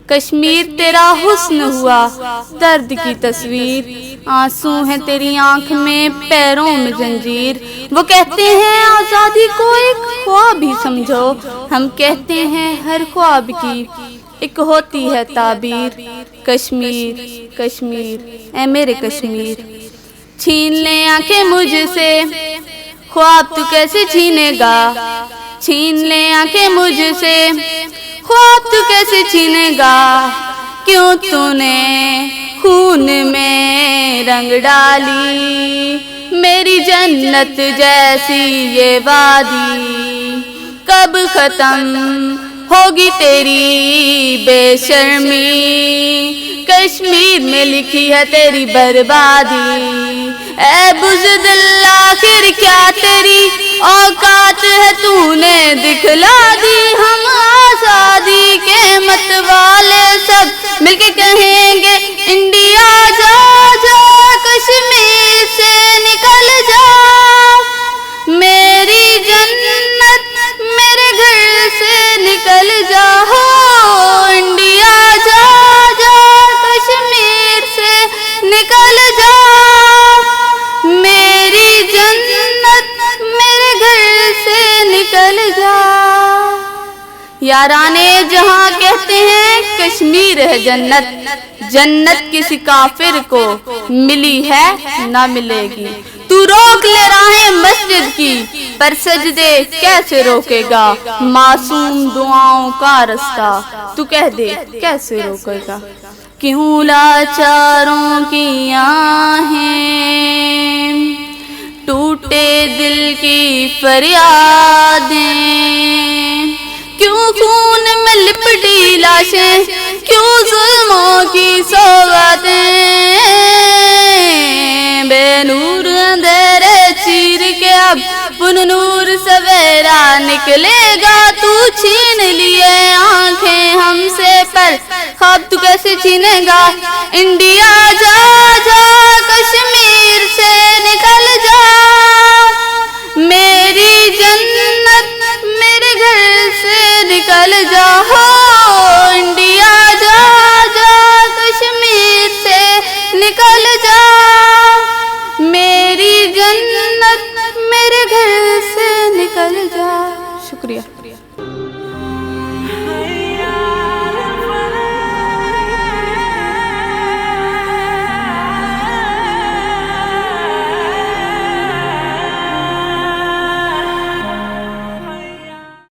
कश्मीर तेरा हुस्न हुआ दर्द की तस्वीर, आंसू है तेरी आंख में, पैरों में जंजीर। वो कहते हैं आज़ादी को एक ख्वाब ही समझो, हम कहते हैं हर ख्वाब की एक होती है ताबीर। कश्मीर कश्मीर ऐ मेरे कश्मीर, छीन ले आंखें मुझसे ख्वाब तू कैसे छीनेगा, छीन ले आंखें मुझसे ख्वाब तू कैसे छीनेगा। क्यों तूने खून में रंग डाली मेरी जन्नत जैसी ये वादी, कब खत्म होगी तेरी बेशर्मी, कश्मीर में लिखी है तेरी बर्बादी। ऐ बुज़दिल आखिर क्या तेरी औकात है, तूने दिखला दी हम आज़ादी के मतवाले सब मिलके कहेंगे इंडिया जा जा, कश्मीर से निकल जा, मेरी जन्नत मेरे घर से निकल जा, हो इंडिया जा जा, कश्मीर से निकल जा, मेरी जन्नत मेरे घर से निकल जा। याराने जहाँ कहते हैं कश्मीर है जन्नत, जन्नत किसी काफिर को मिली है ना मिलेगी। तू रोक ले राहें मस्जिद की, पर सजदे कैसे रोकेगा, मासूम दुआओं का रास्ता तू कह दे कैसे रोकेगा। क्यों लाचारों की आहें टूटे दिल की फरियादें, क्यों खून में लिपटी लाशें, क्यों जुल्मों की सौगातें, बेनूर अंधेरे चीर के अब पुननूर सवेरा निकलेगा। तू छीन लिए आंखें हमसे पर ख्वाब तू कैसे छीनेगा। इंडिया जा जा, कश्मीर से निकल जा, मेरी जन्नत मेरे घर से निकल जा, हो इंडिया जा जा, कश्मीर से निकल जा, मेरी जन्नत मेरे घर से निकल जा। शुक्रिया।